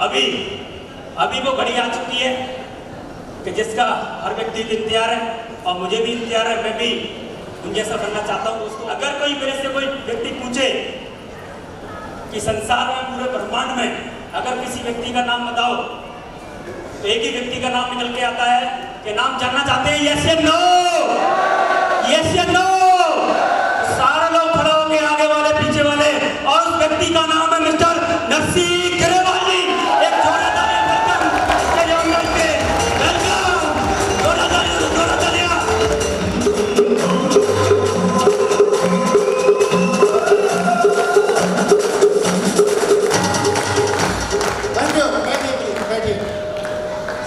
अभी अभी वो घड़ी आ चुकी है कि जिसका हर व्यक्ति को इंतजार है और मुझे भी इंतजार है। मैं भी उन जैसा बनना चाहता हूँ दोस्तों। अगर कोई मेरे से कोई व्यक्ति पूछे कि संसार में, पूरे ब्रह्मांड में अगर किसी व्यक्ति का नाम बताओ तो एक ही व्यक्ति का नाम निकल के आता है कि नाम जानना चाहते हैं? यस या नो? यस या नो? सारे लोग खड़े होंगे, आगे वाले पीछे वाले, और उस व्यक्ति का नाम है मिस्टर नरसिंह ग्रेवाल जी। एक जोरदार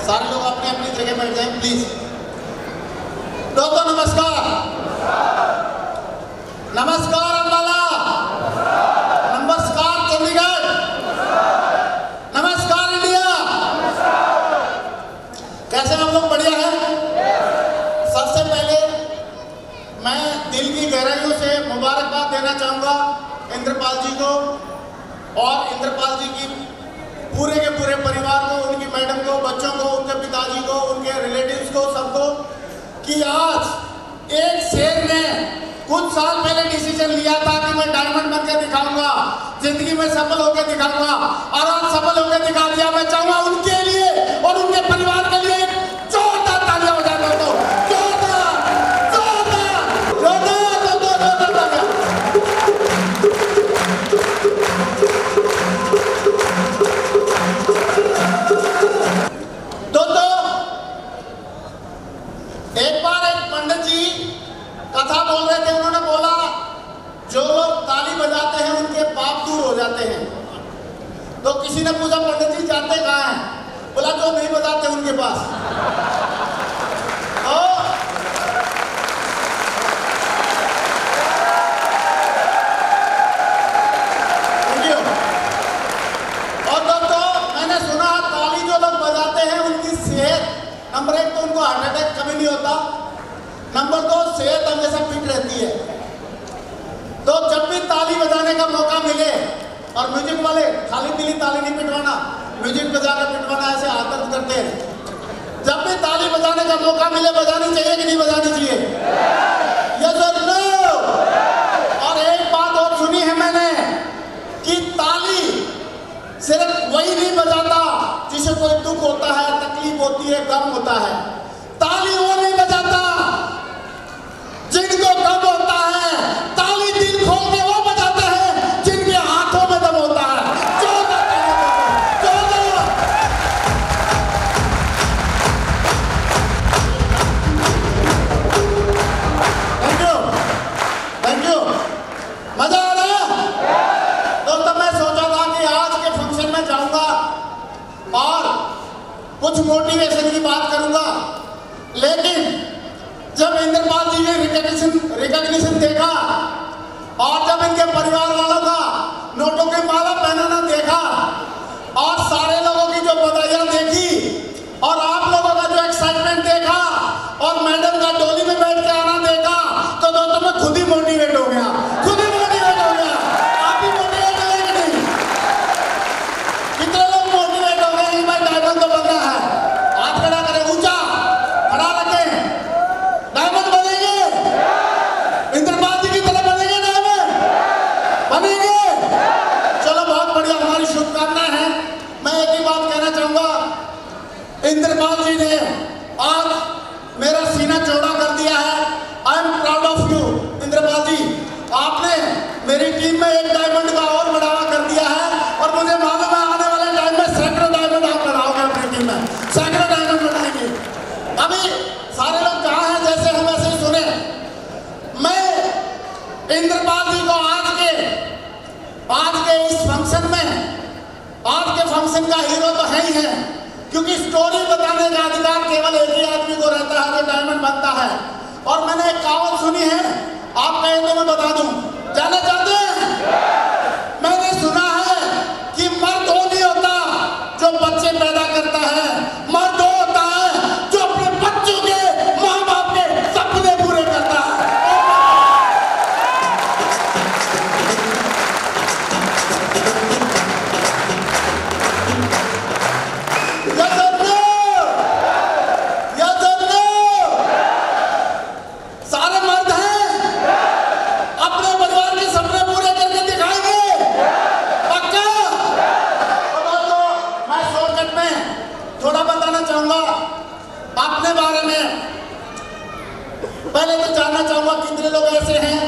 सारे लोग अपनी अपनी जगह बैठ जाएं प्लीज। दोस्तों नमस्कार, नमस्कार अम्बाला, नमस्कार चंडीगढ़, नमस्कार इंडिया। कैसे हम लोग? बढ़िया है। सबसे पहले मैं दिल की गहराइयों से मुबारकबाद देना चाहूंगा इंद्रपाल जी को और इंद्रपाल जी की पूरे के पूरे परिवार को, उनकी मैडम को, बच्चों को, उनके पिताजी को, उनके रिलेटिव्स को, सबको, कि आज एक शेर ने कुछ साल पहले डिसीजन लिया था कि मैं डायमंड बनकर दिखाऊंगा, जिंदगी में सफल होकर दिखाऊंगा, और आज सफल होकर दिखा दिया। मैं चाहूंगा उनके लिए और उनके परिवार के लिए जोरदार तालियां हो जाए दोस्तों। जोरदार जोरदार जोरदार जोरदार तालियां। एक बार एक पंडित जी कथा बोल रहे थे। उन्होंने बोला जो लोग ताली बजाते हैं उनके पाप दूर हो जाते हैं। तो किसी ने पूछा पंडित जी जाते कहाँ हैं? बोला जो नहीं बजाते उनके पास। और दोस्तों मैंने सुना ताली जो लोग बजाते हैं उनकी सेहत, नंबर 1 तो उनको हार्ट अटैक कभी नहीं होता, नंबर 2 सेहत हमेशा फिट रहती है। तो जब भी ताली बजाने का मौका मिले, और म्यूजिक वाले खाली पीली ताली नहीं पिटवाना, म्यूजिक बजाकर पिटवाना, ऐसे हाथ दर्द करते हैं। जब भी ताली बजाने का मौका मिले बजानी चाहिए कि नहीं बजानी चाहिए? यस और नो? और एक बात और सुनी है मैंने कि ताली सिर्फ वही नहीं बजाता जिसे कोई दुख होता है, तकलीफ होती है, गम होता है। ताली वो नहीं बजाता जिनको गम होता है। ताली दिल खोल के वो बजाते हैं जिनके हाथों में दम होता है। Thank you, thank you. मजा आ रहा है दोस्तों? मैं सोचा था कि आज के फंक्शन में जाऊंगा और कुछ मोटिवेशन की बात करूंगा, लेकिन जब इंद्रपाल जी ने रिकॉग्निशन देखा और जब इनके परिवार वालों का नोटों की माला पहनाना देखा और सारे लोगों की जो बधाइयां देखी और आप लोगों का जो एक्साइटमेंट देखा और मैडम का डोली में बैठ के आना देखा, तो दोस्तों मैं खुद ही मोटिवेट हो गया, खुद ही मोटिवेट हो गया। आप भी मोटिवेट हो गए कि नहीं? कितने लोग मोटिवेट हो गए? भाई डायमंड तो बनना है, हाथ खड़ा करें, ऊंचा खड़ा रखें, डायमंड बनेंगे, इंद्रपाल जी की तरह बनेंगे, डायमंड बनेंगे। चलो बहुत बढ़िया, हमारी शुभकामनाएं हैं। मैं एक ही बात कहना चाहूंगा, इंद्रपाल जी ने आज मेरा सीना चौड़ा कर दिया है। I am proud of you Indrapal ji. आपने मेरी टीम में एक डायमंड का और बढ़ावा कर दिया है और मुझे मालूम है आने वाले टाइम में सैकड़ों डायमंड आप बढ़ाओगे अपनी टीम में, सैकड़ों डायमंड बढ़ाएंगे। अभी सारे लोग कहाँ हैं जैसे हम ऐसे ही सुने। मैं इंद्रपाल जी को आज के इस फंक्शन में, आज के फंक्शन का हीरो तो है ही है, क्योंकि स्टोरी बताने का अधिकार केवल एक ही आदमी को रहता है जो डायमंड बनता है। और मैंने एक कहावत सुनी है, आप कहें तो मैं बता दूं, जानना चाहते हैं? मैंने सुना है कि मर्द वो नहीं होता जो बच्चे पैदा करता है, मर्द वो होता है जो अपने बच्चों के, माँ बाप के सपने पूरे करता है। बताना चाहूंगा अपने बारे में। पहले तो जानना चाहूंगा कितने लोग ऐसे हैं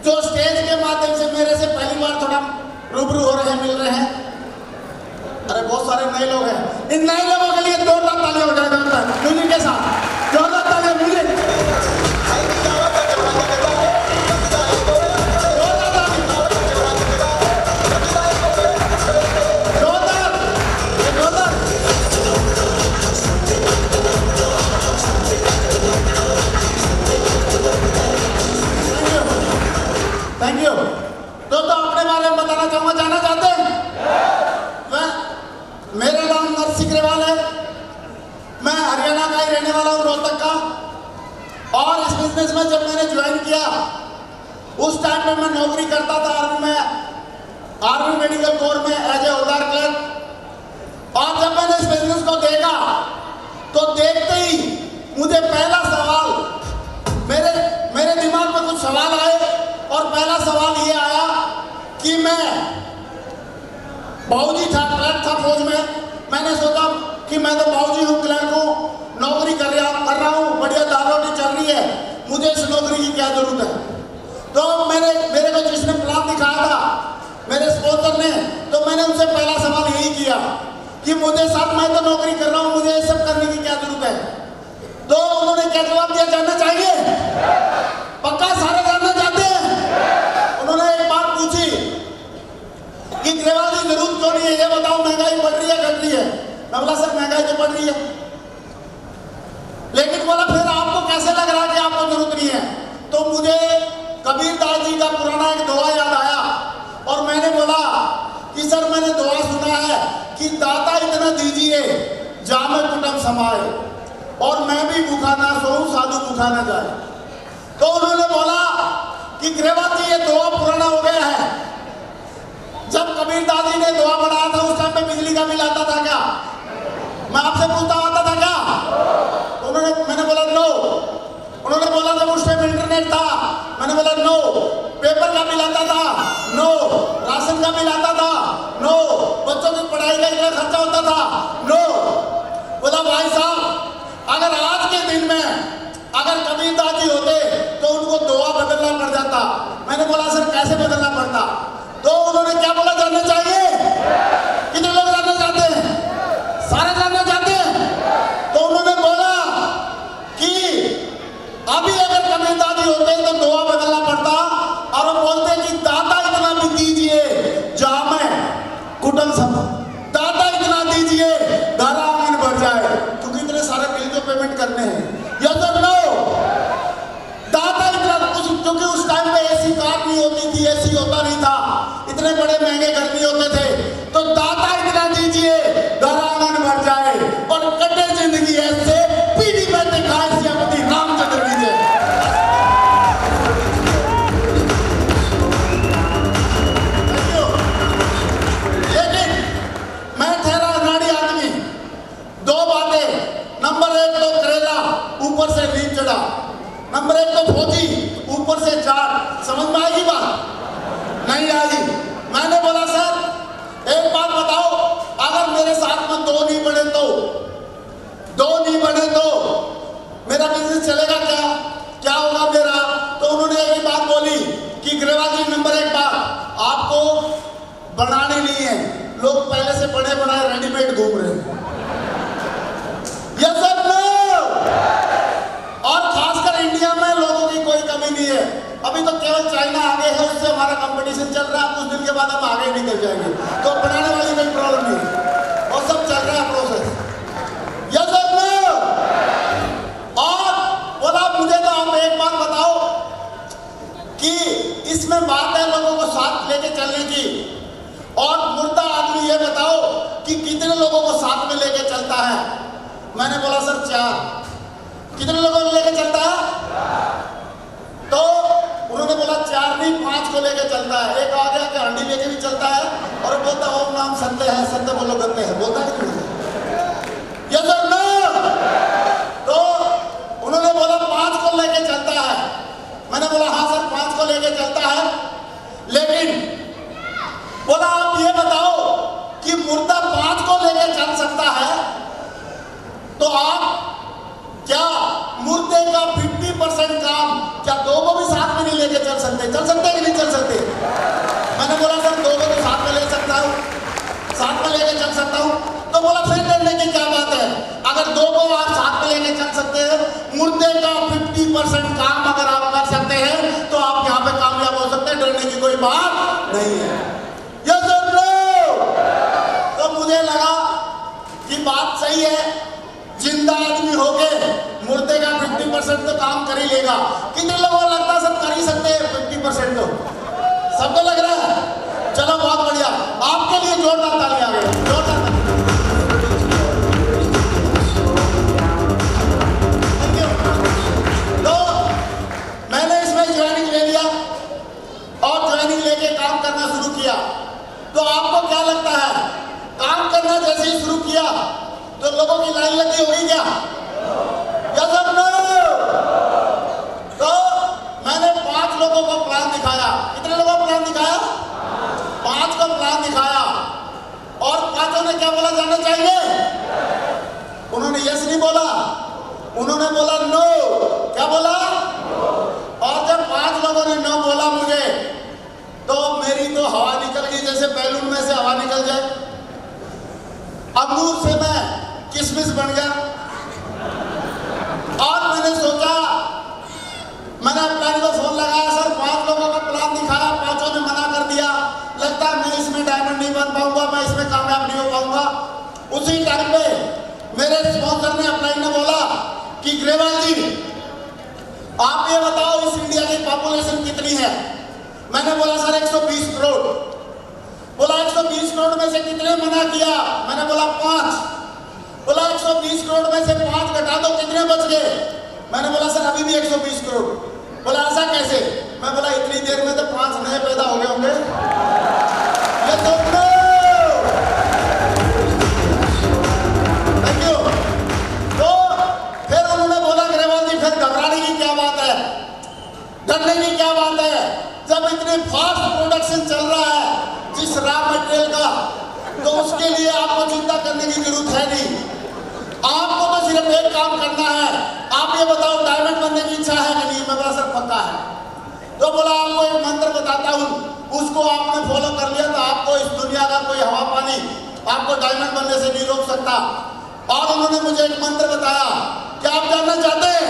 जो स्टेज के माध्यम से मेरे से पहली बार थोड़ा रूबरू हो रहे हैं, मिल रहे हैं। अरे बहुत सारे नए लोग हैं। इन नए लोगों के लिए जोरदार तालियां हो जाएगा म्यूजिक के साथ। जोरदार तालियां म्यूजिक। Thank you. तो अपने बारे में बताना चाहूंगा, जानना चाहते हैं? मेरा नाम नरसिंह ग्रेवाल है। मैं हरियाणा का ही रहने वाला हूँ, रोहतक का। और इस बिजनेस में जब मैंने ज्वाइन किया उस टाइम में मैं नौकरी करता था आर्मी में, आर्मी मेडिकल कोर में एज ए हवलदार क्लर्क। और जब मैंने इस बिजनेस को देखा तो देखते ही मुझे पहला सवाल मेरे दिमाग में कुछ सवाल आए। और पहला सवाल ये आया कि मैं बाबूजी था, क्लर्क था फौज में। मैंने सोचा कि मैं तो बाबूजी हूँ, क्लर्क हूँ, नौकरी कर रहा हूँ, बढ़िया दाल रोटी चल रही है, मुझे इस नौकरी की क्या जरूरत है। तो मेरे को जिसने प्लान दिखाया था, मेरे स्पॉन्सर ने, तो मैंने उनसे पहला सवाल यही किया कि मुझे साथ, मैं तो नौकरी कर रहा हूँ, मुझे ये सब करने की क्या जरूरत है। तो उन्होंने क्या जवाब दिया, जानना चाहिए? पक्का सारे जानना चाहते हैं? उन्होंने एक बात पूछी कि ग्रेवाल जी जरूरत क्यों नहीं है, ये बताओ, महंगाई बढ़ रही है घट रही है? मैं बोला सर महंगाई तो बढ़ रही है। लेकिन बोला फिर आपको कैसे लग रहा है कि आपको जरूरत नहीं है? तो मुझे कबीरदास जी का पुराना एक दोहा याद आया और मैंने बोला कि सर मैंने दोहा सुना है कि दाता इतना दीजिए जामे कुटुंब समाए, और मैं भी भूखा ना सोऊं साधु भूखा ना जाए। तो उन्होंने बोला कि ग्रेवाल जी ये दोहा पुराना हो गया है। जब कबीरदास जी ने दोहा बनाया था उस टाइम पे बिजली का बिल आता था क्या? मैं आपसे पूछता, आता था क्या? मैंने बोला नो। उन्होंने बोला जब उस टाइम इंटरनेट था, मैंने बोला नो। पेपर का बिल आता था? नो। राशन का बिल आता था? नो। बच्चों की पढ़ाई का इतना खर्चा होता था? नो। बोला भाई साहब, अगर आज के दिन में अगर कबीरदास जी होते तो उनको दोहा बदलना पड़ जाता। मैंने बोला सर कैसे बदलना पड़ता? तो उन्होंने क्या बोला, जानना चाहिए? कितने लोग जानना चाहते हैं? सारे जानना चाहते हैं? तो उन्होंने बोला कि अभी अगर कबीरदास जी होते तो दोहा बदलना पड़ता और वो बोलते कि दाता इतना भी दीजिए जामे कुटुंब समाए, दाता इतना दीजिए घर आंगन भर जाए, क्योंकि इतने सारे बिल जो पेमेंट करने हैं। यस और नो? दाता इतना, क्योंकि उस टाइम पे एसी कार नहीं होती थी, एसी होता नहीं था, इतने बड़े महंगे घर नहीं होते थे। तो दाता इतना दीजिए घर आंगन भर जाए और कटे जिंदगी ऐसे पीढ़ी में दिखाए श्रीमती रामचंद्र विजय। लेकिन मैं ठहरा नाड़ी आदमी, दो बातें। नंबर एक तो करेला ऊपर से नीच चढ़ा, नंबर एक तो फौजी ऊपर से जाट। समझ में आएगी बात? नहीं आई। मैंने बोला सर एक बात बताओ, अगर मेरे साथ में दो नहीं बने तो मेरा बिजनेस चलेगा क्या? क्या होगा मेरा? तो उन्होंने एक ही बात बोली कि ग्रेवाल जी नंबर एक बात, आपको बनाने नहीं है, लोग पहले से बने बनाए रेडीमेड घूम रहे हैं। Yes sir no? और खासकर इंडिया में लोगों की कोई कमी नहीं है। अभी तो केवल चाइना आगे है, उससे हमारा कंपटीशन चल रहा है। कुछ दिन के बाद हम आगे निकल जाएंगे, तो बनाने वाली कोई प्रॉब्लम नहीं, और सब चल रहा है प्रोसेस। Yes sir no? और बोला मुझे तो आप एक बात बताओ कि इसमें बात है लोगों को साथ लेके चलने की, और मुर्दा आदमी ये बताओ कि कितने लोगों को साथ में लेके चलता है? मैंने बोला सर 4। कितने लोगों को लेके चलता है? तो उन्होंने बोला 4 नहीं 5 को लेके चलता है। एक आ गया कि हंडी लेके भी चलता है और बोलता ओम नाम संते हैं, संते बोलो गंदे हैं, बोलता है कि ये सर नो? तो उन्होंने बोला 5 को लेके चलता है। मैंने बोला हाँ सर 5 को लेके चलता है, लेकिन बोला आप ये बताओ कि मुर्दा 5 को लेके चल सकता है तो आप क्या मुर्दे का 50% काम क्या दो को भी साथ में नहीं लेके चल सकते कि नहीं चल सकते? मैंने बोला सर दो को तो साथ में ले सकता हूँ, साथ में लेके चल सकता हूँ। तो बोला फिर डरने की क्या बात है? अगर दो को आप साथ में लेके चल सकते हैं, मुर्दे का 50% काम अगर आप कर सकते हैं तो आप यहाँ पे कामयाब हो सकते हैं, डरने की कोई बात नहीं है। ये सुन लो। तो मुझे लगा कि बात सही है, जिंदा आदमी होके मुर्दे का 50% तो काम कर ही लेगा। कितने लोगों को लगता है सब कर ही सकते हैं 50%? तो सबको लग रहा है? चलो बहुत बढ़िया, आपके लिए जोरदार ताली आ गई, जोरदार ताली। Thank you. तो मैंने इसमें ज्वाइनिंग ले लिया और ज्वाइनिंग लेके काम करना शुरू किया। तो आपको क्या लगता है, काम करना जैसे ही शुरू किया तो लोगों की लाइन लगी होगी क्या? यस और नो? तो मैंने 5 लोगों को प्लान दिखाया। कितने लोगों को प्लान दिखाया? 5 को प्लान दिखाया। और 5 ने क्या बोला जानना चाहिए? उन्होंने यस नहीं बोला, उन्होंने बोला नो। क्या बोला? और जब 5 लोगों ने नो बोला मुझे, तो मेरी तो हवा निकल गई, जैसे बैलून में से हवा निकल जाए। अंगूर से मैं किशमिश बन गया। और मैंने सोचा, मैंने प्लान को फोन लगाया, सर 5 लोगों का प्लान दिखाया, 5 ने मना कर दिया, लगता है मैं इसमें डायमंड नहीं बन पाऊंगा, मैं इसमें कामयाब नहीं हो पाऊंगा। उसी टाइम पे मेरे स्पॉन्सर ने अपलाइन ने बोला कि ग्रेवाल जी आप ये बताओ इस इंडिया की पॉपुलेशन कितनी है? मैंने बोला सर 120 करोड़। बोला 120 करोड़ में से कितने मना किया? मैंने बोला 5। बोला 120 करोड़ में से 5 घटा दो, कितने बच गए? मैंने बोला सर अभी भी 120 करोड़। बोला ऐसा कैसे? मैं बोला इतनी देर में तो 5 नए पैदा हो गए होंगे। ये तो थैंक यू। तो फिर उन्होंने बोला ग्रेवाल जी फिर घबराने की क्या बात है, डरने की क्या बात है, जब इतनी फास्ट प्रोडक्शन चल रहा है जिस रॉ मटेरियल का, तो उसके लिए आपको चिंता करने की जरूरत है नहीं। आपको तो सिर्फ एक काम करना है। आप ये बताओ डायमंड बनने की इच्छा है कि नहीं? मैं बोला सर पक्का है। तो बोला आपको एक मंत्र बताता हूँ, उसको आपने फॉलो कर लिया तो आपको इस दुनिया का कोई हवा पानी आपको डायमंड बनने से नहीं रोक सकता। और उन्होंने मुझे एक मंत्र बताया। क्या आप जानना चाहते हैं?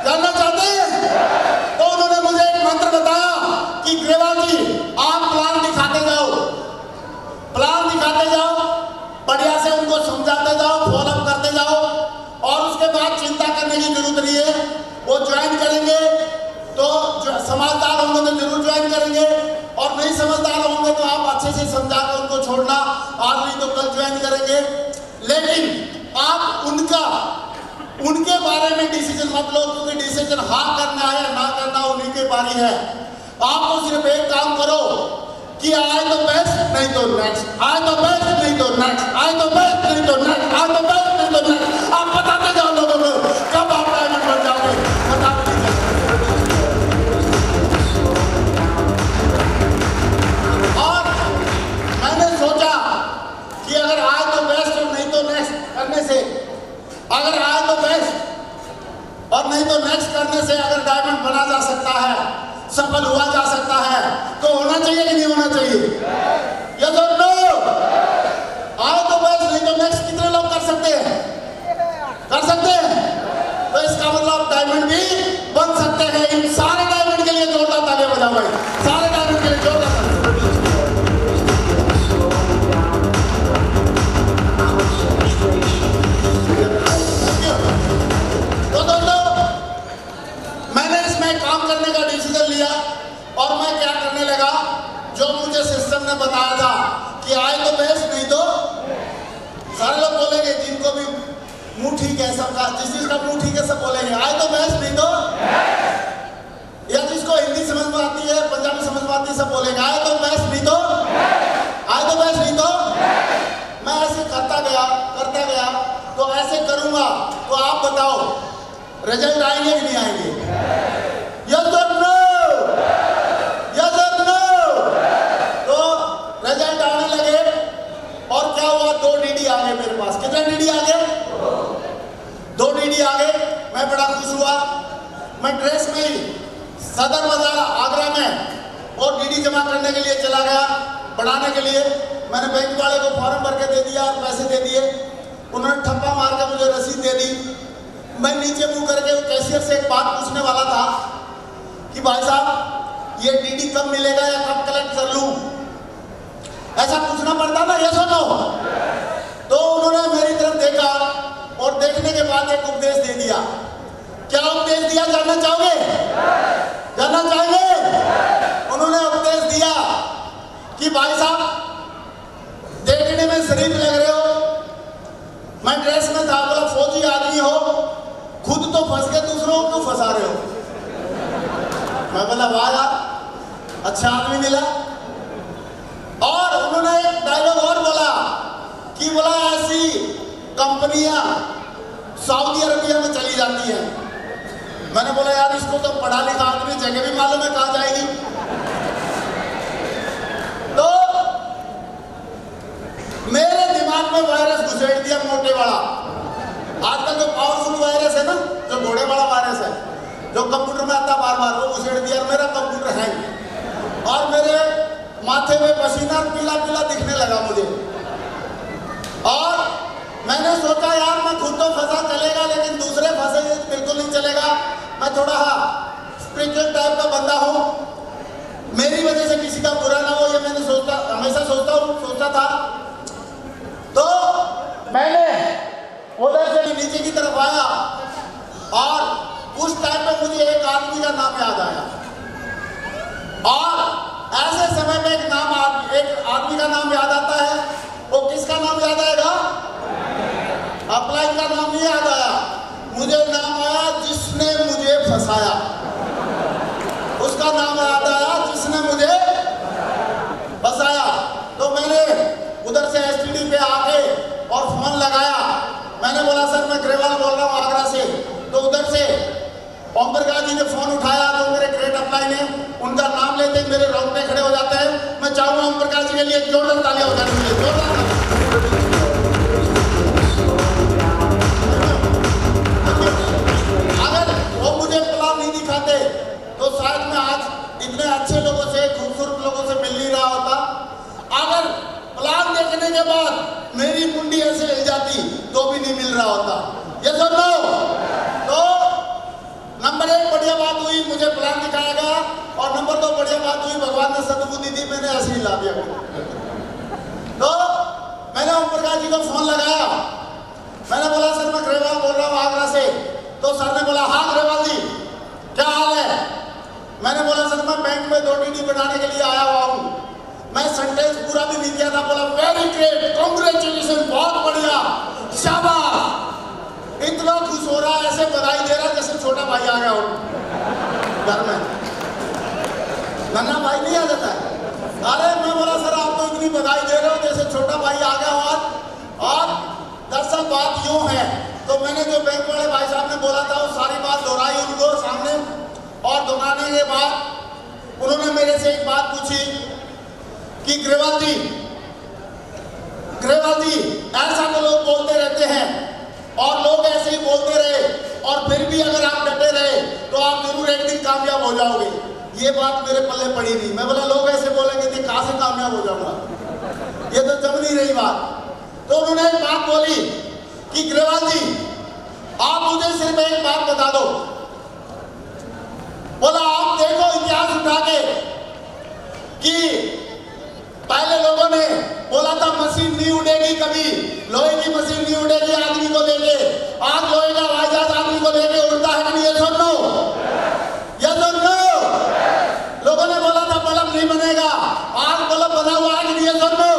जानना चाहते हैं? तो उन्होंने मुझे एक मंत्र बताया कि ग्रेवाल जी आप प्लान दिखाते जाओ, प्लान दिखाते जाओ, बढ़िया से उनको समझाते जाओ, फॉलो अप करते जाओ, और उसके बाद चिंता करने की जरूरत नहीं है। वो ज्वाइन करेंगे तो समझदार होंगे तो जरूर ज्वाइन करेंगे, और नहीं समझदार होंगे तो आप अच्छे से समझा कर उनको छोड़ना, आज नहीं तो कल ज्वाइन करेंगे। लेकिन आप उनके बारे में डिसीजन मत लो, क्योंकि डिसीजन हाँ करना है या ना करना उन्हीं के बारी है। आपको सिर्फ एक काम करो कि आए तो बेस्ट नहीं तो नेक्स्ट, आए तो बेस्ट नहीं तो नेक्स्ट, आए तो बेस्ट नहीं तो नेक्स्ट, आए तो बेस्ट नहीं तो नेक्स्ट। आप बताते जाओ लोगों को कब आप डायमंड बन जाओगे, बताते और मैंने सोचा कि अगर आए तो बेस्ट और नहीं तो नेक्स्ट करने से, अगर आए तो बेस्ट और नहीं तो नेक्स्ट करने से अगर डायमंड बना जा सकता है, सफल हुआ जा सकता है, तो होना चाहिए कि नहीं होना चाहिए? ये तो नो। आए तो बस नहीं तो नेक्स्ट कितने लोग कर सकते हैं? कर सकते हैं। तो इसका मतलब डायमंड भी बन सकते हैं। इन सारे डायमंड के लिए जोरदार तालियां बजाओ भाई, सारे डायमंड के लिए जोरदार तालियां। तो दोस्तों मैंने इसमें काम करने का डिसीजन लिया और मैं क्या करने लगा, जो मुझे सिस्टम ने बताया था कि आए तो बेस्ट नहीं तो, सारे लोग बोलेंगे जिनको भी मुंह ठीक है सबका, जिस चीज का मुंह ठीक है सब बोलेंगे आए तो बेस्ट नहीं तो, या जिसको हिंदी समझ में आती है, पंजाबी समझ में आती है, सब बोलेंगे आए तो बेस्ट नहीं तो, आए तो बेस्ट नहीं तो। मैं ऐसे करता गया तो ऐसे करूंगा तो आप बताओ रिजल्ट आएंगे कि नहीं आएंगे? यस और नो? यस और नो? तो रिजल्ट आने लगे और क्या हुआ, 2 डीडी आ गए मेरे पास। कितने डीडी आ गए? डीडी आ गए, मैं बड़ा खुश हुआ। मैं ड्रेस में ही सदर बाजार आगरा में और डीडी जमा करने के लिए चला गया, बढ़ाने के लिए। मैंने बैंक वाले को फॉर्म भर के दे दिया और पैसे दे दिए। उन्होंने ठप्पा मार के मुझे रसीद दे दी। मैं नीचे मुंह करके कैशियर से एक बात पूछने वाला था कि भाई साहब ये डीडी कब मिलेगा या कब कलेक्ट कर लूं, ऐसा पूछना पड़ता ना, ये सुनो। तो उन्होंने मेरी तरफ देखा और देखने के बाद एक उपदेश दे दिया। क्या उपदेश दिया जानना चाहोगे? जानना चाहेंगे? उन्होंने उपदेश दिया कि भाई साहब देखने में शरीफ लग रहे हो, मैं ड्रेस में था, बोला फौजी आदमी हो, खुद तो फंस के दूसरों को फंसा रहे हो। मैं बोला वाह यार, अच्छा आदमी मिला। और उन्होंने एक डायलॉग और बोला कि बोला ऐसी कंपनियां सऊदी अरबिया में चली जाती हैं। मैंने बोला यार इसको तो पढ़ा लिखा आदमी, जगह भी मालूम है कहां जाएगी। तो मेरे दिमाग में वायरस घुसेड़ दिया मोटे वाला। आजकल जो पावरफुल वायरस है ना, जो घोड़े वाला वायरस है, जो कंप्यूटर में आता बार बार, वो घुसेड़ दिया। मेरा कंप्यूटर हैंग और मेरे माथे में पसीना पीला पीला दिखने लगा मुझे। और मैंने सोचा यार मैं खुद तो फंसा चलेगा, लेकिन दूसरे फंसे बिल्कुल नहीं चलेगा। मैं थोड़ा स्पिरिचुअल टाइप का बंदा हूँ, मेरी वजह से किसी का बुरा ना हो, ये मैंने हमेशा सोचता था। तो मैंने उधर से नीचे की तरफ आया और उस टाइम पे मुझे एक आदमी का नाम याद आया। और ऐसे समय में एक आदमी का नाम याद आता है। वो किसका नाम याद आएगा? अपलाइन का नाम नहीं याद आया, मुझे नाम आया जिसने मुझे फंसाया। उसका नाम याद आया जिसने मुझे फंसाया। तो मैंने उधर से एसटीडी पे आके और फोन लगाया। मैंने बोला सर मैं ग्रेवाल बोल रहा हूँ आगरा से। तो उधर से ओम प्रकाश जी ने फोन उठाया, जो मेरे ग्रेट अपलाइन है, उनका नाम लेते ही मेरे रोंगटे खड़े हो जाते हैं। मैं चाहूंगा ओम प्रकाश जी के लिए जोरदार तालियां हो जानी चाहिए, जोरदार। अगर वो मुझे प्लान नहीं दिखाते तो शायद मैं आज इतने अच्छे लोगों से, खूबसूरत लोगों से मिल नहीं रहा होता। अगर प्लान देखने के बाद मेरी मुंडी ऐसे हिल जाती तो भी नहीं मिल रहा होता। ये सुन लो। तो नंबर 1 बढ़िया बात हुई, मुझे प्लान दिखाया गया। और नंबर 2 बढ़िया बात हुई, भगवान ने सद्बुद्धि दी, मैंने ऐसे ही ला दिया। तो मैंने ओम प्रकाश जी को फोन लगाया। मैंने बोला सर मैं ग्रेवाल बोल रहा हूँ आगरा से। तो सर ने बोला हाँ ग्रेवाल जी क्या हाल है? मैंने बोला सर मैं बैंक में 2 डीडी बनाने के लिए आया हुआ हूँ। मैं सेंटेंस पूरा भी नहीं किया था, बोला वेरी ग्रेट, कांग्रेचुलेशन, बहुत बढ़िया, शाबाश। इतना खुश हो रहा है, ऐसे बधाई दे रहा जैसे छोटा भाई आ गया हो घर में। नन्ना भाई नहीं आ जाता है। अरे मैं बोला सर आप तो इतनी बधाई दे रहे हो जैसे छोटा भाई आ गया हो। और दरअसल बात यूं है, तो मैंने जो बैंक वाले भाई साहब ने बोला था वो सारी बात दोहराई उनको सामने। और दोहराने के बाद उन्होंने मेरे से एक बात पूछी कि ग्रेवाल जी ऐसा तो लोग बोलते रहते हैं और लोग ऐसे ही बोलते रहे और फिर भी अगर आप डटे रहे तो आप जरूर एक दिन कामयाब हो जाओगे। ये बात मेरे पल्ले पड़ी नहीं। मैं बोला लोग ऐसे बोलेंगे तो कहां से कामयाब हो जाऊंगा, ये तो जम नहीं रही बात। तो उन्होंने एक बात बोली कि ग्रेवाल जी आप मुझे सिर्फ एक बात बता दो। बोला आप देखो इतिहास उठा के कि पहले लोगों ने बोला था मशीन नहीं उड़ेगी कभी, लोहे की मशीन नहीं उड़ेगी आदमी को लेके। आज लोहे का हवाई जहाज आदमी को लेके उड़ता है नहीं? ये सुन लो, ये सुन लो। लोगों ने बोला था बल्ब नहीं बनेगा, आज बल्ब बना हुआ है नहीं? ये सुन लो।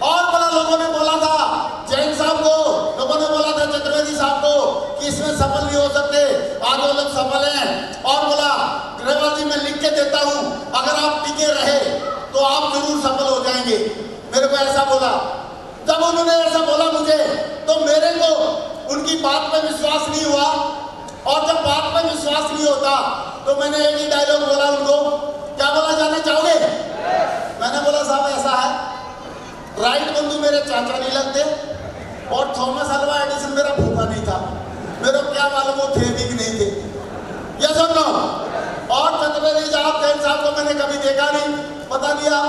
और बोला लोगों ने बोला था जैन साहब को, लोगों ने बोला था चतुर्वेदी साहब को कि इसमें सफल नहीं हो सकते, आज वो लोग सफल हैं। और बोला ग्रेवाल जी मैं लिख के देता हूं, अगर आप टिके रहे तो आप जरूर सफल हो जाएंगे। मेरे को ऐसा बोला। जब उन्होंने ऐसा बोला मुझे, तो मेरे को उनकी बात पे विश्वास नहीं हुआ। और जब बात पे विश्वास नहीं होता तो मैंने एक ही डायलॉग बोला उनको। क्या बोला जानना चाहोगे? मैंने बोला साहब ऐसा है, राइट बंधु मेरे चाचा नहीं लगते और थॉमस अल्वा एडिसन मेरा फूफा नहीं था। देखा नहीं, पता नहीं आप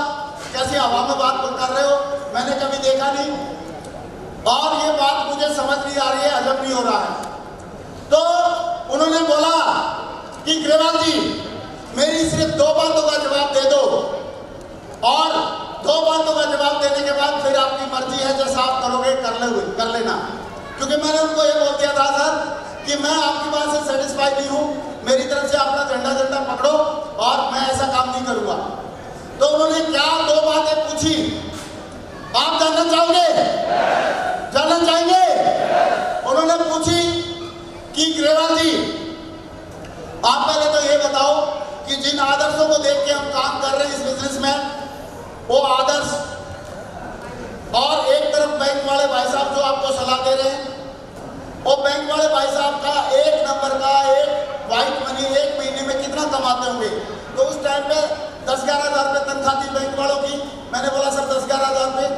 कैसे हवा में बात कर रहे हो, मैंने कभी देखा नहीं और ये बात मुझे समझ नहीं आ रही है, हजम नहीं हो रहा है। तो उन्होंने बोला कि ग्रेवाल जी मेरी सिर्फ 2 बातों का जवाब दे दो और 2 बातों का जवाब देने के बाद फिर आपकी मर्जी है, जैसा आप करोगे कर लेना। क्योंकि मैंने उनको ये बोल दिया था सर कि मैं आपकी बात से सेटिस्फाई नहीं हूँ, मेरी तरफ से अपना झंडा पकड़ो और मैं ऐसा काम नहीं करूँगा। तो उन्होंने क्या 2 बातें पूछी, आप जानना चाहोगे? जानना चाहेंगे? उन्होंने पूछी कि ग्रेवाल जी आप पहले तो ये बताओ कि जिन आदर्शों को देख के हम काम कर रहे हैं इस बिजनेस में, वो आदर्श और एक तरफ बैंक वाले भाई साहब जो आपको सलाह दे रहे हैं, वो बैंक वाले भाई साहब का 1 नंबर का एक व्हाइट मनी 1 महीने में कितना कमाते होंगे? तो उस टाइम पे 10-11 हज़ार रुपये तनख्वाह थी बैंक वालों की। मैंने बोला सर 10-11 हज़ार रुपये।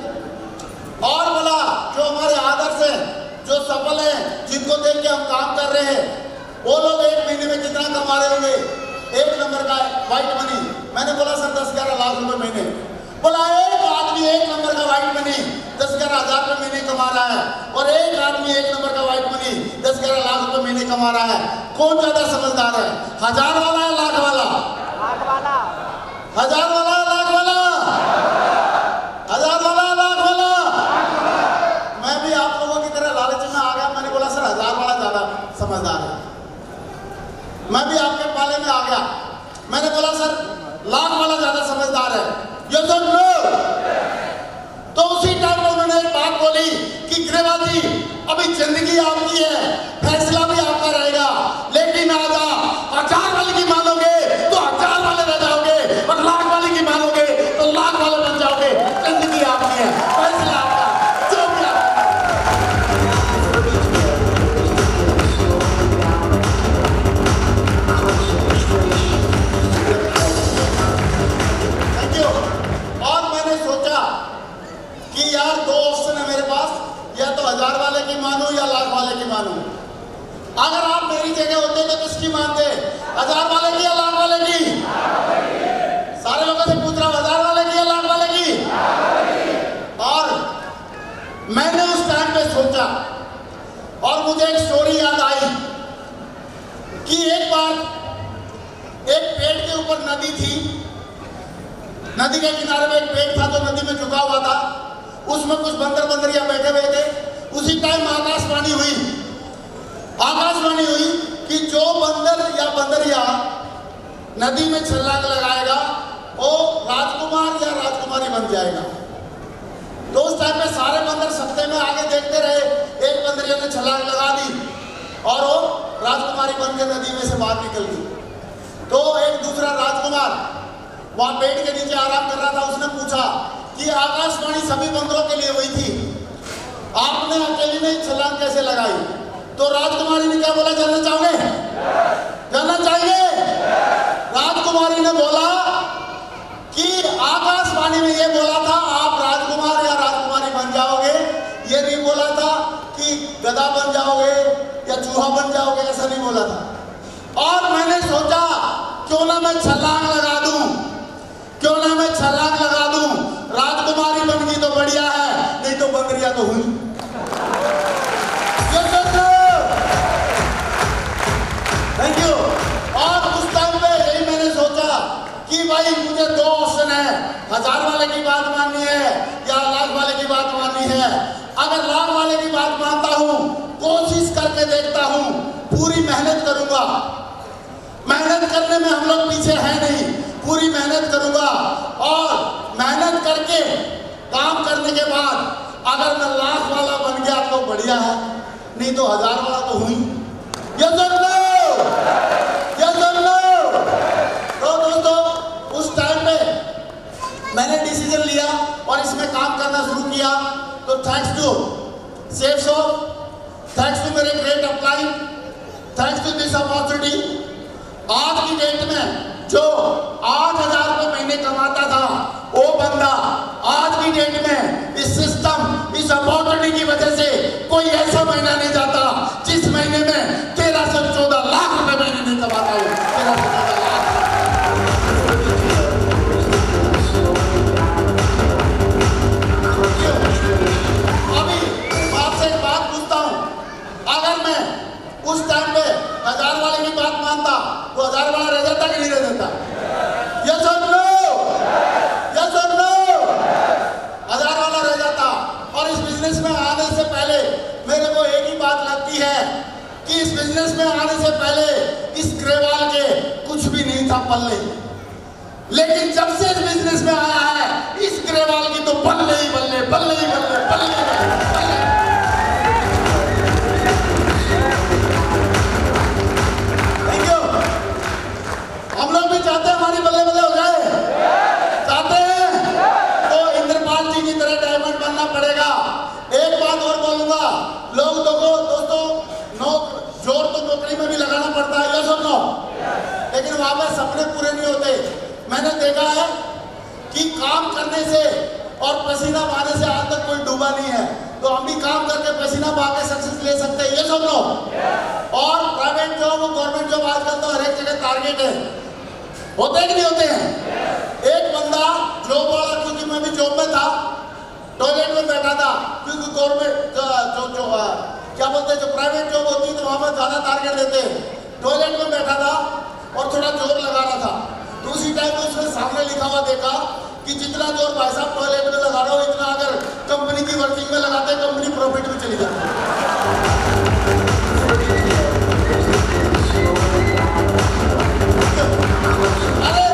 और बोला जो हमारे आदर्श हैं, जो सफल हैं, जिनको देख के हम काम कर रहे हैं, वो लोग 1 महीने में कितना कमा रहे होंगे? 1 नंबर का व्हाइट मनी। मैंने बोला सर 10-11 लाख रुपए महीने। बोला एक आदमी 1 नंबर का व्हाइट मनी 10-11 हज़ार रुपये महीने कमा रहा है और एक आदमी 1 नंबर का व्हाइट मनी 10-11 लाख रुपए महीने कमा रहा है। कौन ज्यादा समझदार है, 1000 वाला या लाख वाला? लाख वाला। 1000 वाला लाख वाला? 1000 वाला लाख वाला? मैं भी आप लोगों की तरह लालच में आ गया, मैंने बोला सर 1000 वाला ज्यादा समझदार है। मैं भी आपके पाले में आ गया, मैंने बोला सर लाख वाला ज्यादा समझदार है। ये तो नो। तो उसी टाइम में उन्होंने एक बात बोली कि ग्रेवाल जी अभी जिंदगी आपकी है, फैसला भी आपका रहेगा, लेकिन आजा 1000 वाले की मानोगे तो 1000 वाले रह जाओगे और लाख वाले की मानोगे तो लाख वाले बन जाओगे। जिंदगी आपकी है, फैसला आपका, जो भी थैंक यू। और मैंने सोचा कि यार 2 ऑप्शन है मेरे पास, या तो 1000 वाले की मानो या लाख वाले की मानो। अगर आप मेरी जगह होते तो किसकी मानते? 1000 वाले की या लाख वाले की? सारे लोगों से पूछ रहा हूं 1000 वाले की या लाख वाले की? और मैंने उस टाइम पे सोचा और मुझे एक स्टोरी याद आई कि एक बार एक पेड़ के ऊपर नदी थी, नदी के किनारे में एक पेड़ था जो नदी में झुका हुआ था, उसमें कुछ बंदरिया बैठे हुए थे। उसी टाइम आकाशवाणी हुई कि जो बंदर या बंदरिया नदी में छलांग लगाएगा वो राजकुमार या राजकुमारी बन जाएगा। तो उस टाइम पे सारे बंदर सत्ते में आगे देखते रहे, एक बंदरिया ने छलांग लगा दी और वो राजकुमारी बन के नदी में से बाहर निकल गई। तो एक दूसरा राजकुमार वहां पेड़ के नीचे आराम कर रहा था, उसने पूछा कि आकाशवाणी सभी बंदरों के लिए हुई थी, आपने अकेले ने छलांग कैसे लगाई? तो राजकुमारी ने क्या बोला, जानना चाहोगे? जानना चाहिए? राजकुमारी ने बोला कि आकाशवाणी में ये बोला था आप राजकुमार या राजकुमारी बन जाओगे, ये नहीं बोला था कि गधा बन जाओगे या चूहा बन जाओगे, ऐसा नहीं बोला था। और मैंने सोचा क्यों ना मैं छलांग लगा दूं, क्यों ना मैं छलांग लगा दूं, राजकुमारी बन गई तो बढ़िया है, नहीं तो बंदरिया तो हुई। Thank you. और उस टाइम पे यही मैंने सोचा कि भाई मुझे 2 ऑप्शन है, 1000 वाले की बात माननी है या लाख वाले की बात माननी है। अगर लाख वाले की बात मानता हूं, कोशिश करके देखता हूं, पूरी मेहनत करूंगा, मेहनत करने में हम लोग पीछे हैं नहीं, पूरी मेहनत करूंगा और मेहनत करके काम करने के बाद अगर मैं लाख वाला बन गया तो बढ़िया है, नहीं तो 1000 वाला तो हुई। तो दोस्तों उस टाइम पे मैंने डिसीजन लिया और इसमें काम करना शुरू किया। तो thanks to Safe Shop, thanks to मेरे great upline, thanks to this opportunity. आज की डेट में जो 8000 रुपये महीने कमाता था वो बंदा आज की डेट में इस सिस्टम, इस अपॉर्चुनिटी की वजह से कोई ऐसा महीना नहीं जाता जिस महीने में 13 से 14 लाख रुपए महीने नहीं कमाता हूं। 13 से 14 लाख। मेरे को एक ही बात लगती है कि इस बिजनेस में आने से पहले इस ग्रेवाल के कुछ भी नहीं था पल्ले, लेकिन जब से इस बिजनेस में आया है इस ग्रेवाल की तो बल्ले ही बल्ले, बल्ले ही बल्ले, बल्ले ही बल्ले। Thank you. हम लोग भी चाहते हैं हमारी बल्ले बल्ले हो जाए, चाहते हैं तो इंद्रपाल जी की तरह डायमंड बनना पड़ेगा। एक बात और बोलूंगा, लोग दोस्तों जोर तो नौकरी में भी लगाना पड़ता है, यस और नो, लेकिन वहां पर सपने पूरे नहीं होते। मैंने देखा है कि काम करने से और पसीना बहाने से आज तक कोई डूबा नहीं है, तो हम भी काम करके पसीना बहा के सक्सेस ले सकते हैं, यस और नो। और प्राइवेट जॉब और गवर्नमेंट जॉब आजकल तो हर एक जगह टारगेट है, होते कि नहीं होते हैं। एक बंदा जॉब वाला, क्योंकि मैं भी जॉब में था, टॉयलेट में बैठा था, क्योंकि गवर्नमेंट जो क्या बोलते हैं, जो प्राइवेट जॉब होती है तो वहां पर ज्यादा टारगेट देते हैं। टॉयलेट में बैठा था और थोड़ा जोर लगा रहा था, तो उसी टाइम में उसने सामने लिखा हुआ देखा कि जितना जोर भाई साहब टॉयलेट में लगा रहा हो, इतना अगर कंपनी की वर्किंग में लगाते हैं कंपनी प्रॉफिट में चली जाती है। अरे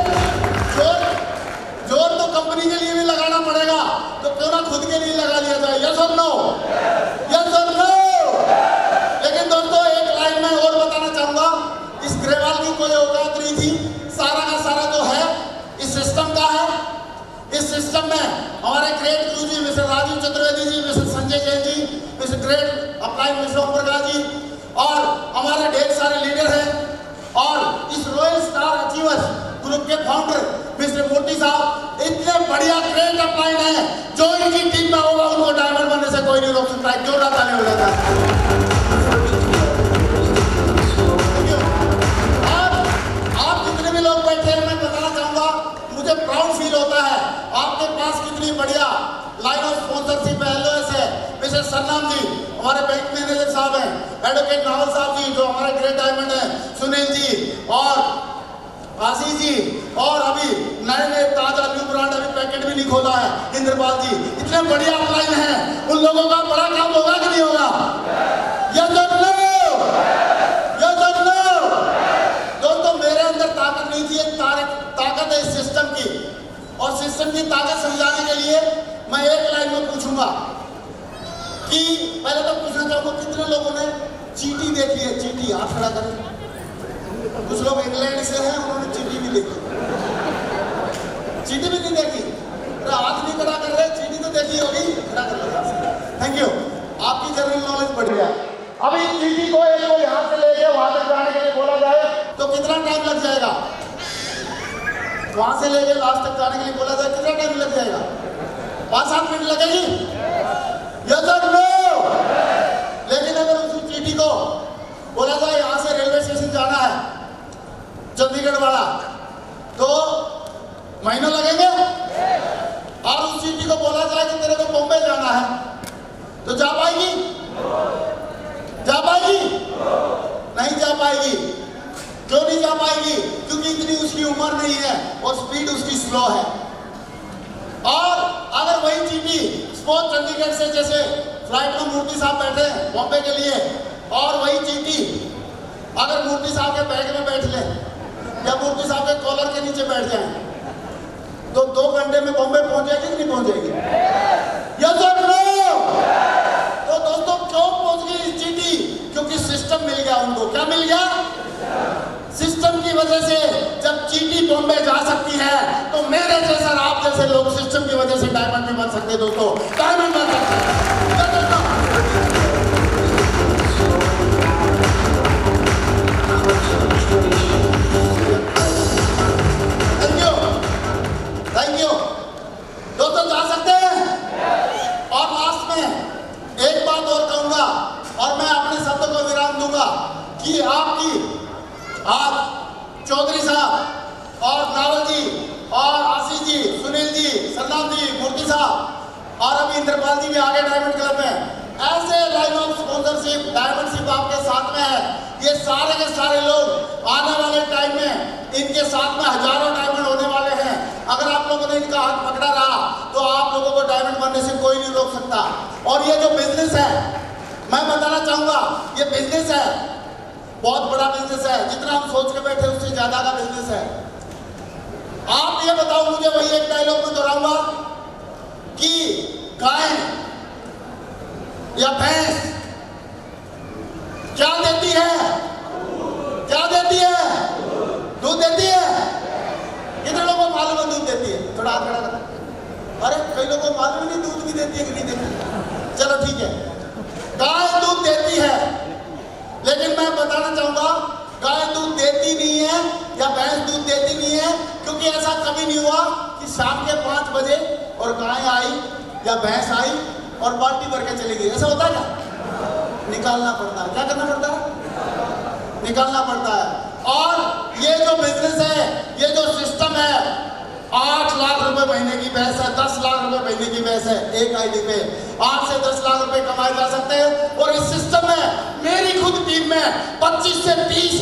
जोर तो कंपनी के लिए भी लगाना पड़ेगा, तो क्यों ना खुद के लिए लगा लिया जाए, यस और नो, यस और नो। लेकिन दोस्तों एक लाइन में और बताना चाहूंगा, इस ग्रेवाल की कोई औकात नहीं थी, सारा का सारा जो है इस सिस्टम का है। इस सिस्टम में हमारे ग्रेट गुरु जी mister Rajiv Chaturvedi ji, mister Sanjay Jain ji, mister great applied mister Om Prakash ji और हमारे ढेर सारे लीडर हैं। और इस रॉयल स्टार अचीवर्स ग्रुप के फाउंडर मिस्टर मोती साहब इतने बढ़िया ग्रेट अप्लाइड हैं, जो इनकी टीम में होगा उनको डायमंड बनने से कोई नहीं रोक सकता है। जोरदार ताली हो जाता है। लोग बैठे हैं, मैं बताना चाहूंगा मुझे प्राउड फील होता है, आपके पास कितनी बढ़िया लाइन ऑफ स्पॉन्सरशिप एलओएस है। मिस्टर सन्नाम जी हमारे बैंक मैनेजर साहब हैं, एडवोकेट नावल साहब जी जो हमारे ग्रेट डायमंड हैं, सुनील जी और आशीष जी, और अभी नए ताजा न्यू ब्रांड अभी पैकेट भी नहीं खोला है, इंद्रपाल जी। इतने बढ़िया लाइन है, उन लोगों का बड़ा काम होगा कि नहीं होगा, यस और नो, यस और नो। दोस्तों मेरे अंदर ताकत नहीं थी, ताकत है इस सिस्टम की, और सिस्टम की ताकत समझाने के लिए मैं एक लाइन में पूछूंगा कि पहले तो पूछना चाहूंगा कितने लोगों ने चीटी देखी है, चीटी हाथ खड़ा करें। कुछ लोग इंग्लैंड से हैं, उन्होंने चीटी भी देखी, चीटी भी नहीं देखी, हाथ नहीं खड़ा कर रहे, चीटी तो देखी होगी, खड़ा कर लो। थैंक यू, आपकी जनरल नॉलेज बढ़ गया। अभी चीटी को एक यहाँ से लेके वहां तक जाने के लिए बोला जाए तो कितना टाइम लग जाएगा, वहां से लेके लास्ट तक जाने के लिए बोला जाए कितना टाइम लग जाएगा, 5-7 मिनट लगेगी, यस और नो। लेकिन अगर उस चीटी को बोला जाए यहाँ से रेलवे स्टेशन जाना है चंडीगढ़ वाला, तो महीनों लगेंगे। और उस चीटी को बोला जाए कि तेरे को बॉम्बे जाना है, तो जा पाएगी, जा पाएगी, नहीं जा पाएगी। क्यों नहीं जा पाएगी, क्योंकि इतनी उसकी उम्र नहीं है और स्पीड उसकी स्लो है। और अगर वही चीटी स्पोर्ट चंडीगढ़ से जैसे फ्लाइट में मूर्ति साहब बैठे हैं बॉम्बे के लिए, और वही चीटी अगर मूर्ति साहब के बैग में बैठ ले या मूर्ति साहब के कॉलर के नीचे बैठ जाए, तो 2 घंटे में बॉम्बे पहुंचेगी कि नहीं पहुंचेगी, यस और नो। तो दोस्तों क्यों पहुंच गई इस चीटी, क्योंकि सिस्टम मिल गया उनको। क्या मिल गया, सिस्टम की वजह से। जब चीटी बॉम्बे जा सकती है तो मेरे जैसा आप जैसे लोग सिस्टम की वजह से डायमंड भी बन सकते हैं। दोस्तों डायमंड बन सकते हैं। Thank you, thank you. दोस्तों जा सकते हैं। और लास्ट में एक बात और कहूंगा और मैं अपने शब्द को विराम दूंगा कि आपकी आज चौधरी साहब और नावल जी और आशीष जी, सुनील जी, सन्नाम जी, मूर्ति साहब और अभी इंद्रपाल जी भी आगे डायमंड क्लब में ऐसे लाइन ऑफ स्पॉन्सरशिप डायमंडशिप आपके साथ में है। ये सारे के सारे लोग आने वाले टाइम में इनके साथ में हजारों डायमंड होने वाले हैं। अगर आप लोगों ने इनका हाथ पकड़ा रहा तो आप लोगों को डायमंड बनने से कोई नहीं रोक सकता। और ये जो बिजनेस है, मैं चाहूंगा, ये बिजनेस है, बहुत बड़ा बिजनेस है, जितना हम सोच के बैठे उससे ज्यादा का बिजनेस है। आप ये बताओ मुझे, वही एक डायलॉग में दोहराऊंगा कि गाय या भैंस क्या देती है? क्या देती है? दूध देती है। कितने लोगों को मालूम है दूध देती है? थोड़ा हाथ खड़ा करो। अरे कई लोगों को मालूम नहीं दूध भी देती है कि नहीं देती। चलो ठीक है, गाय दूध देती है, लेकिन मैं बताना चाहूंगा गाय दूध देती नहीं है या भैंस दूध देती नहीं है, क्योंकि ऐसा कभी नहीं हुआ कि शाम के 5 बजे और गाय आई या भैंस आई और बाल्टी भर के चली गई। ऐसा होता है क्या? निकालना पड़ता है। क्या करना पड़ता है? निकालना पड़ता है। और ये जो बिजनेस है, ये जो सिस्टम है, 8 लाख रुपए महीने की भैंस है, 10 लाख रुपए महीने की भैंस है, एक आईडी पे 8 से 10 लाख रुपए कमाए जा सकते हैं। और इस सिस्टम में मेरी खुद टीम में 25 से 30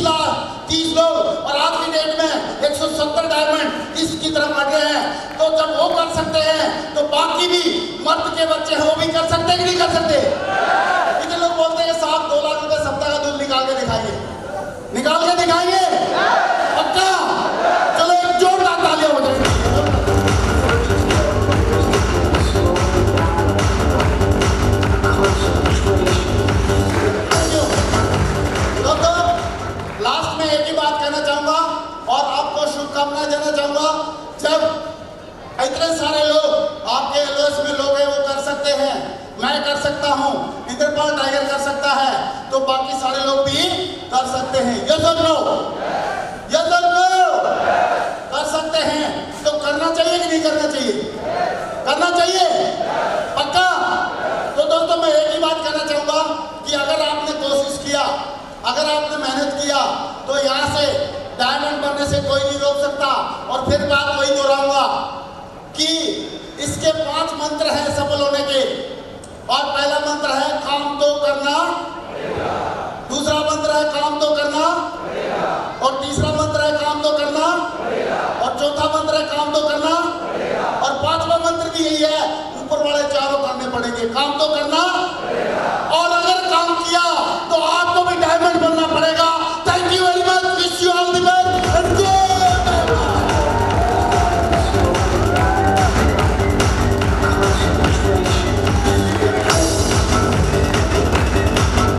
लोग और आज की डेट में 170 डायमंड इसकी तरफ बढ़े हैं। तो जब वो कर सकते हैं तो बाकी भी मर्द के बच्चे हैं, वो भी कर सकते हैं कि नहीं कर सकते? कितने लोग बोलते हैं साहब 2 लाख रुपए सप्ताह का दूध निकाल के दिखाएंगे, निकाल के दिखाएंगे? पक्का? चलो एक जोरदार तालियां हो जाएगी। लास्ट में एक ही बात कहना चाहूंगा और आपको शुभकामनाएं देना चाहूंगा। जब इतने सारे लोग आपके एलओएस में लोग हैं, वो कर सकते हैं, मैं कर सकता हूं, इंद्रपाल टाइगर कर सकता है, तो बाकी सारे लोग भी कर सकते हैं। यस और नो? यस और नो? कर सकते हैं तो करना चाहिए कि नहीं करना चाहिए? करना चाहिए। पक्का? तो दोस्तों मैं एक ही बात कहना चाहूंगा कि अगर आपने कोशिश किया, अगर आपने मेहनत किया, तो यहां से डायमंड बनने से कोई नहीं रोक सकता। और फिर बात वही दोहराऊंगा कि इसके 5 मंत्र हैं सफल होने के। और पहला मंत्र है काम तो करना, दूसरा मंत्र है काम तो करना, और तीसरा मंत्र है काम तो करना, और चौथा मंत्र है काम तो करना, और 5वां मंत्र भी यही है, ऊपर वाले चारों करने पड़ेंगे। काम तो करना,